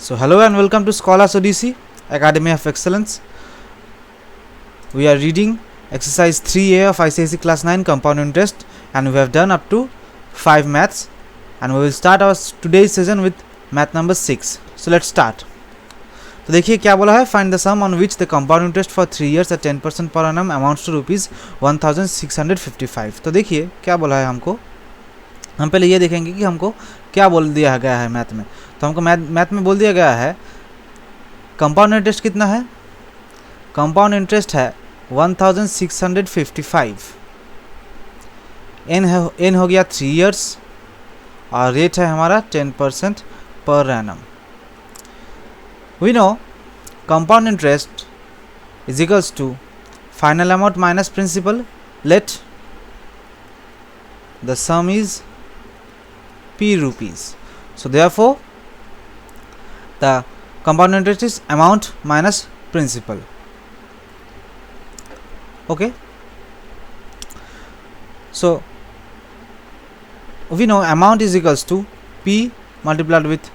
So hello and welcome to Scholars Odyssey, Academy of Excellence. We are reading exercise 3A of ICSE class 9 compound interest, and we have done up to 5 maths, and we will start our today's session with math number 6. So let's start. तो देखिए क्या बोला है, find the sum on which the compound interest for 3 years at 10% पर annum amounts to ₹1655. तो देखिए क्या बोला है हमको, हम पहले ये देखेंगे कि हमको क्या बोल दिया गया है मैथ में. तो हमको मैथ में बोल दिया गया है कंपाउंड इंटरेस्ट कितना है. कंपाउंड इंटरेस्ट है 1655. एन हो गया 3 years और रेट है हमारा 10% per annum. We know compound interest is equals to final amount minus principal. Let the sum is P rupees. So therefore the compound interest is amount minus principal. Okay, so we know amount is equals to P multiplied with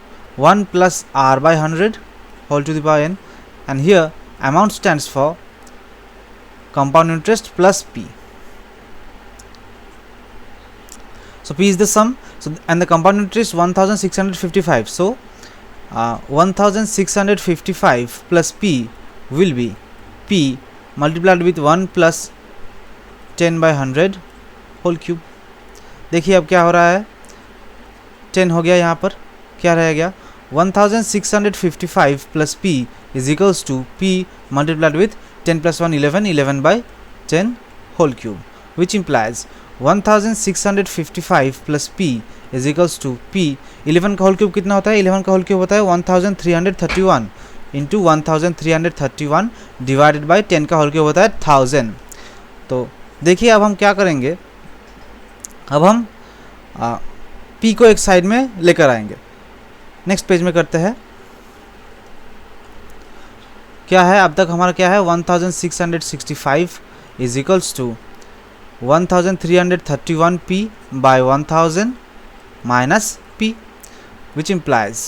1 plus R by 100 whole to the power n, and here amount stands for compound interest plus P. So P is the sum, so and the compound interest is 1655. So 1655 plus P will be P multiplied with 1 plus 10 by 100 whole cube. देखिए अब क्या हो रहा है, 10 हो गया, यहाँ पर क्या रह गया, 1655 plus P is equals to P multiplied with 10 plus 1 11, 11 by 10 whole cube, which implies 1655 plus P is equals to P. 11 का होल क्यूब कितना होता है, 11 का होल क्यूब होता है 1331 इंटू 1331 डिवाइडेड बाई 10 का होल क्यूब होता है 1000. तो देखिए अब हम क्या करेंगे, अब हम P को एक साइड में लेकर आएंगे. नेक्स्ट पेज में करते हैं. क्या है अब तक हमारा, क्या है 1665 is equals to 1331 P by 1000 minus P, which implies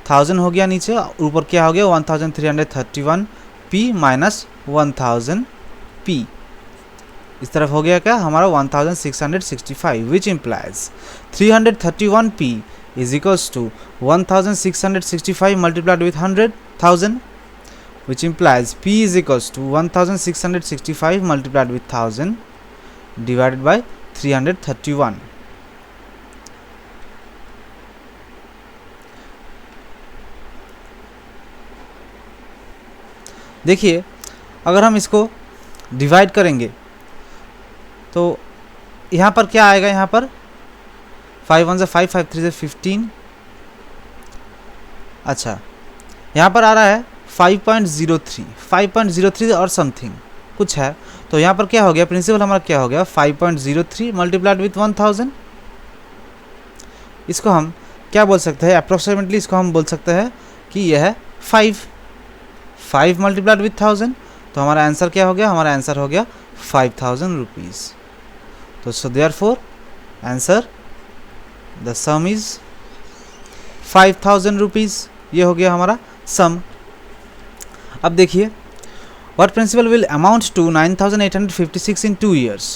1000 हो गया नीचे, ऊपर क्या हो गया 1331 P minus 1000 P. इस तरफ हो गया क्या हमारा 1665, which implies 331 P is equals to 1665 multiplied with 100,000, which implies P is equals to 1665 multiplied with 1000 divided by 331. देखिए अगर हम इसको डिवाइड करेंगे तो यहाँ पर क्या आएगा, यहाँ पर 5 1 से 5 5 3 से 15. अच्छा यहाँ पर आ रहा है 5.03 और समथिंग कुछ है. तो यहाँ पर क्या हो गया, प्रिंसिपल हमारा क्या हो गया 5.03 मल्टीप्लाइड विथ 1000. इसको हम क्या बोल सकते हैं, अप्रोक्सीमेटली इसको हम बोल सकते हैं कि यह है 5 मल्टीप्लाइड विथ 1000. तो हमारा आंसर क्या हो गया, हमारा आंसर हो गया 5000 रुपीज़. तो so therefore answer the sum is 5000 rupees. ये हो गया हमारा सम. अब देखिए what principal will amount to 9856 in 2 years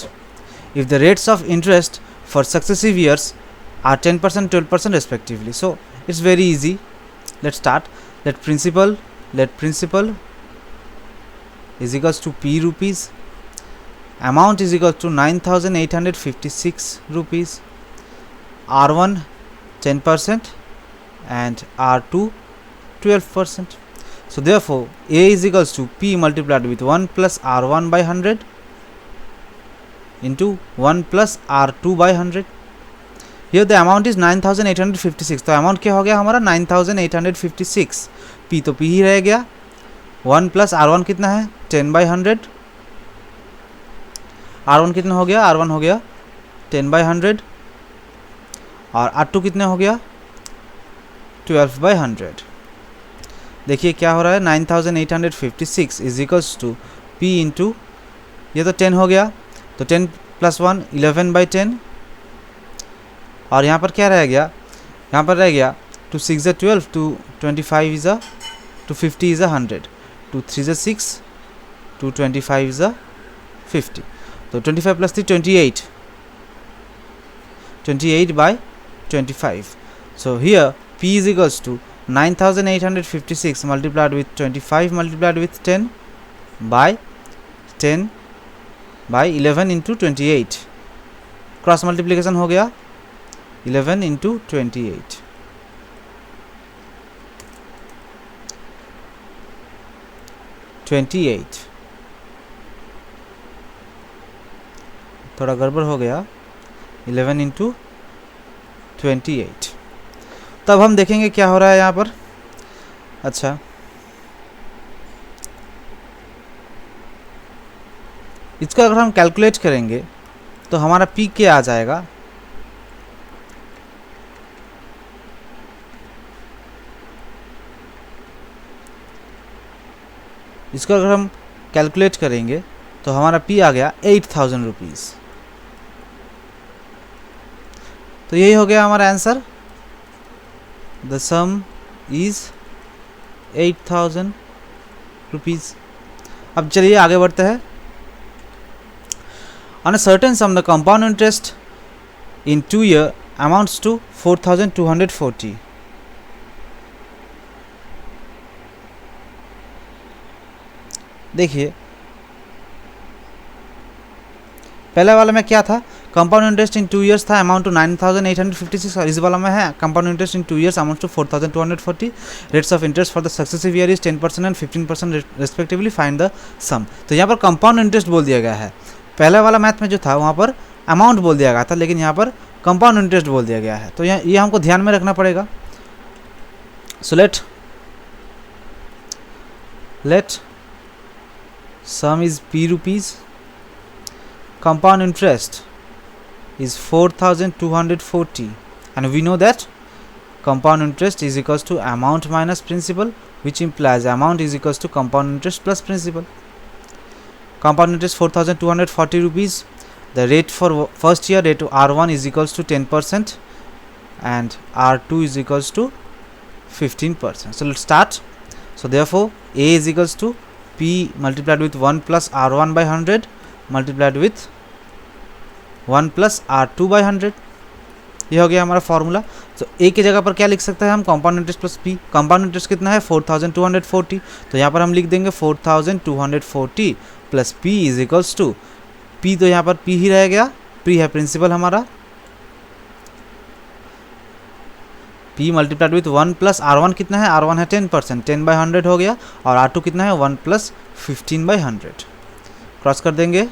if the rates of interest for successive years are 10%, 12% respectively. So it's very easy. Let's start. Let principal is equals to P rupees. Amount is equal to 9856 rupees. R1 10% and R2 12%. So therefore A is equals to P multiplied with 1 plus R1 by 100 into 1 plus R2 by 100. Here the amount is 9856. तो amount क्या हो गया हमारा 9856. P तो P ही रह गया. 1 plus R1 कितना है 10 by 100. R1 कितना हो गया, R1 हो गया 10 by 100 और R2 कितना हो गया 12 by 100. देखिए क्या हो रहा है 9856 is equals to P into, ये तो 10 हो गया, तो 10 प्लस 1 11 by 10 और यहाँ पर क्या रह गया, यहाँ पर रह गया 2 6 is 12, 2 25 is a 250 is a 100, 2 3 is 6, 2 25 is a 50. So 25 plus 3 28, 28 by 25. So here P is equals to 9856 multiplied with 25 multiplied with 10 by 10 by 11 into 28. Cross multiplication हो गया 11 into 28. थोड़ा गड़बड़ हो गया 11 into 28. तब हम देखेंगे क्या हो रहा है यहाँ पर. अच्छा, इसका अगर हम कैलकुलेट करेंगे तो हमारा पी क्या आ जाएगा. इसको अगर हम कैलकुलेट करेंगे तो हमारा पी आ गया 8000 रुपीज़. तो यही हो गया हमारा answer. The sum is 8000 rupees. अब चलिए आगे बढ़ते हैं. On a certain sum, the compound interest in 2 years amounts to 4240. देखिए पहले वाले में क्या था, कंपाउंड इंटरेस्ट इन 2 years था, अमाउंट टू 9856, और इस वाला में है compound interest in 2 years amount to 4240. Rates of interest for the successive year is 10% and 15% respectively. Find the sum. तो यहाँ पर कंपाउंड इंटरेस्ट बोल दिया गया है. पहले वाला मैथ में जो था वहाँ पर अमाउंट बोल दिया गया था, लेकिन यहाँ पर कंपाउंड इंटरेस्ट बोल दिया गया है. तो ये हमको ध्यान में रखना पड़ेगा. So let some is P rupees, compound interest is 4240, and we know that compound interest is equals to amount minus principal, which implies amount is equals to compound interest plus principal. Compound interest 4240 rupees. The rate for first year, rate R1 is equals to 10% and R2 is equals to 15%. So let's start. So therefore A is equals to P multiplied with 1 plus R1 by 100 multiplied with 1 plus R2 by 100. ये हो गया हमारा formula. तो ए की जगह पर क्या लिख सकते हैं हम, compound interest plus P. Compound interest कितना है 4240, तो यहाँ पर हम लिख देंगे 4240 plus P is equals to, P तो यहाँ पर पी ही रह गया, पी है प्रिंसिपल हमारा, P multiplied with 1 plus R1 कितना है, R1 है 10%, 10 by 100 हो गया, और R2 कितना है 1 प्लस 15 by 100. क्रॉस कर देंगे,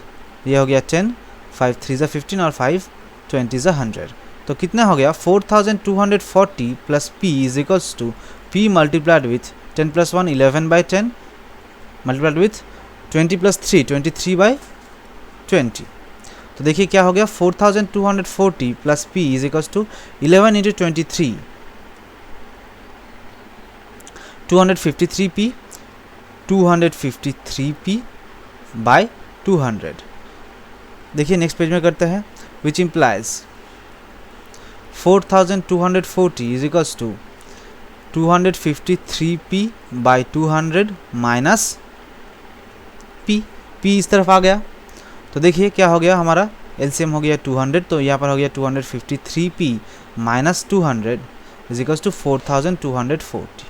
ये हो गया 10, 5 3 15 और 5 20 100. तो कितना हो गया 4240 plus P is equals to P multiplied with 10 प्लस 1 11 by 10 मल्टीप्लाइड विथ 20 प्लस 3 23 by 20. तो देखिए क्या हो गया 4240 plus P is equals to 11 into 23 253p 253p by 200. देखिए नेक्स्ट पेज में करते हैं, which implies 4240 is equals to 253p by 200 minus p. p इस तरफ आ गया, तो देखिए क्या हो गया हमारा एलसीएम हो गया 200, तो यहाँ पर हो गया 253p minus 200 is equals to 4240,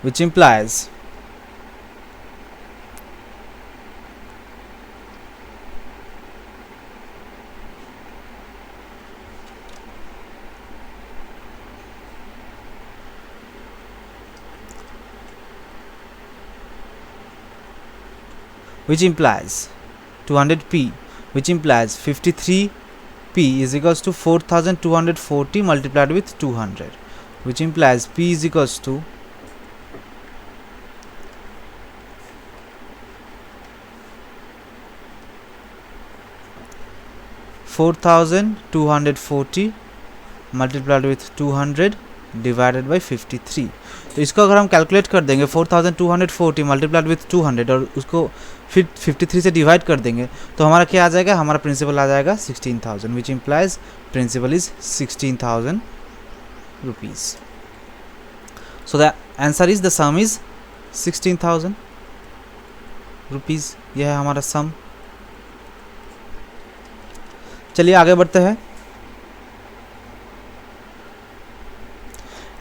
which implies which implies 200p, which implies 53p is equals to 4240 multiplied with 200, which implies p is equals to 4240 multiplied with 200 divided by 53. तो इसको अगर हम कैलकुलेट कर देंगे 4240 मल्टीप्लाइड विथ 200 और उसको फिर 53 से डिवाइड कर देंगे तो हमारा क्या आ जाएगा, हमारा प्रिंसिपल आ जाएगा 16000, which implies principal is 16000 rupees. So the answer is the sum is 16,000 rupees. यह है हमारा सम. चलिए आगे बढ़ते हैं.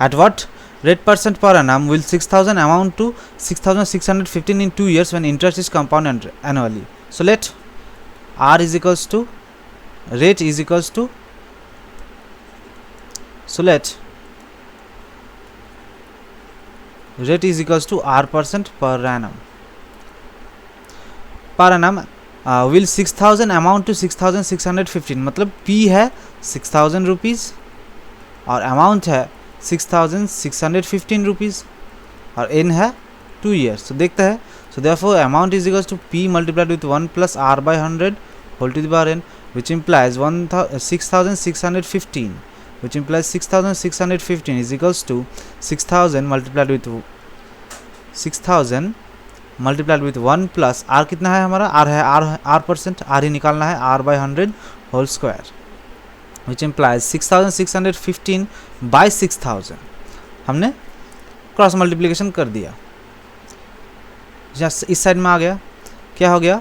At what rate % per annum will 6,000 amount to 6,615 in 2 years when interest is compounded annually? So let R is equals to rate is equals to, so let rate is equals to R% per annum. Per annum will 6,000 amount to 6,615, मतलब P है 6,000 rupees और amount है 6,615 rupees और N है 2 years. तो देखते हैं. So therefore amount is equals to P multiplied with 1 plus R by 100 whole to the power N, which implies 6,615, which implies 6,615 is equals to 6,000 multiplied with 6,000 multiplied with 1 plus R कितना है हमारा, R है R%, R ही निकालना है, R by 100 whole square, which implies 6,615 by 6,000. हमने cross multiplication कर दिया. इस साइड में आ गया. क्या हो गया,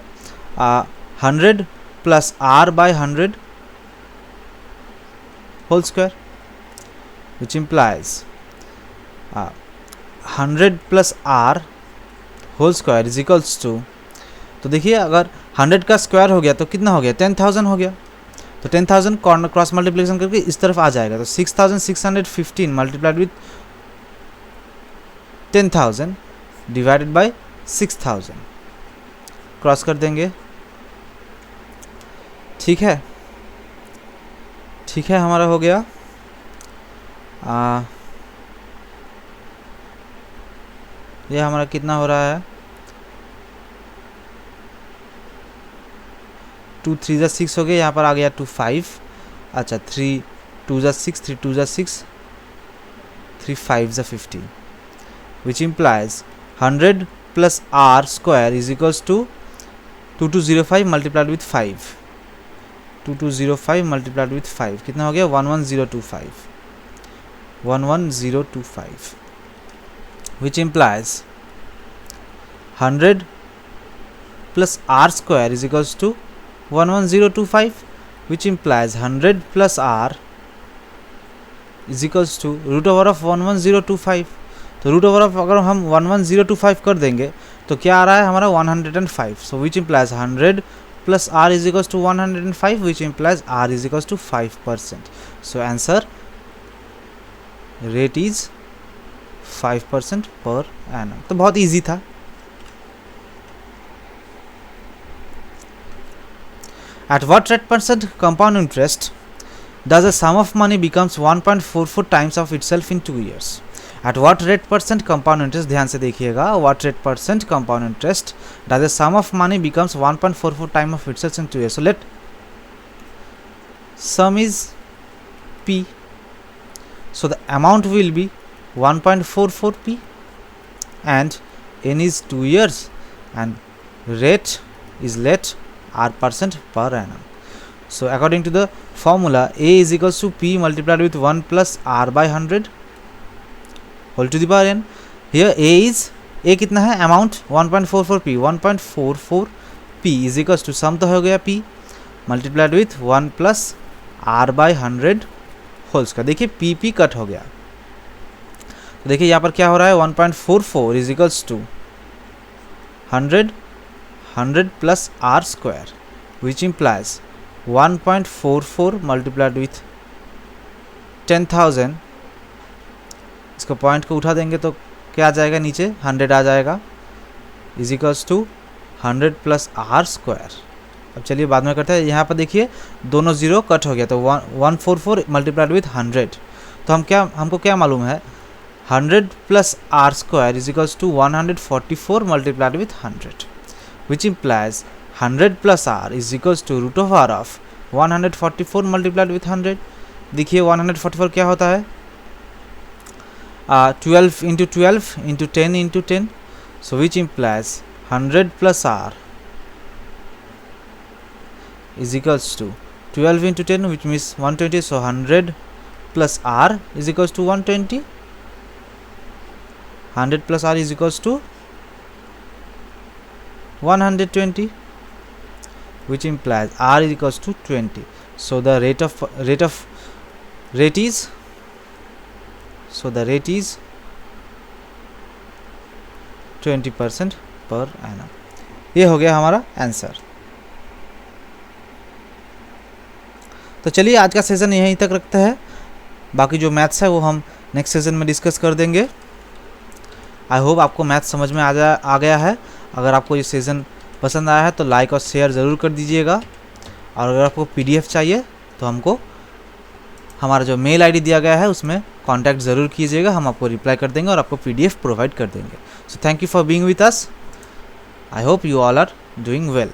100 plus R by 100 whole square, which implies 100 plus R whole square is equals to, तो देखिए अगर 100 का स्क्वायर हो गया तो कितना हो गया, 10,000 हो गया. तो 10,000 कॉर्नर क्रॉस मल्टीप्लिकेशन करके इस तरफ आ जाएगा. तो 6,615 multiplied with 10,000 divided by 6,000 cross कर देंगे. ठीक है, ठीक है, हमारा हो गया. ये हमारा कितना हो रहा है, 2 3 जा 6 हो गया. यहाँ पर आ गया 2 5. अच्छा 3 2 जा 6, 3 2 जा 6, 3 5 जा 15, which implies 100 plus R square is equals to 2205 multiplied with 5. 2205 multiplied with 5 कितना हो गया, 11025. 11025, which implies 100 plus R square is equals to 11025, which implies 100 plus R is equals to root over of 11025. तो रूट ओवर ऑफ अगर हम 11025 कर देंगे तो क्या आ रहा है हमारा 105. So which implies 100 plus R is equals to 105, which implies R is equals to 5%. So answer rate is 5% per annum. तो बहुत इजी था. At what rate % compound interest does a sum of money becomes 1.44 times of itself in 2 years? At what rate % compound interest, ध्यान से देखिएगा, what rate % compound interest does a sum of money becomes 1.44 times of itself in 2 years? So let sum is P. So the amount will be 1.44 P and N is 2 years and rate is let R% per annum. So according to the formula, A is equals to P multiplied with 1 plus R by 100 whole to the power N. Here A is, A कितना है, amount 1.44 P. 1.44 P is equals to sum तो हो गया P multiplied with 1 plus R by 100 whole square. देखिए P P cut हो गया. तो देखिए यहाँ पर क्या हो रहा है, 1.44 is equals to 100 plus R square, which implies 1.44 multiplied with 10,000. इसको पॉइंट को उठा देंगे तो क्या आ जाएगा, नीचे 100 आ जाएगा, is equals to 100 plus R square. अब चलिए बाद में करते हैं. यहाँ पर देखिए दोनों जीरो कट हो गया तो 144 मल्टीप्लाइड विथ 100. तो हमको क्या मालूम है, 100 plus R square is equals to 144 multiplied with 100, which implies 100 plus R is equals to root of R of 144 multiplied with 100. देखिए 144 क्या होता है, 12 into 12 into 10 into 10. So which implies 100 plus R is equals to 12 into 10, which means 120. So 100 plus r is equals to 120. 100 plus r is equals to 120, which implies r is equals to 20. So the rate is 20% पर annum. ये हो गया हमारा answer. तो चलिए आज का session यहीं तक रखते हैं. बाकी जो मैथ्स है वो हम नेक्स्ट सेशन में डिस्कस कर देंगे. आई होप आपको मैथ्स समझ में आ गया है. अगर आपको ये सेशन पसंद आया है तो लाइक और शेयर ज़रूर कर दीजिएगा. और अगर आपको PDF चाहिए तो हमको हमारा जो मेल ID दिया गया है उसमें कांटेक्ट ज़रूर कीजिएगा. हम आपको रिप्लाई कर देंगे और आपको PDF प्रोवाइड कर देंगे. So thank you for being with us. I hope you all are doing well.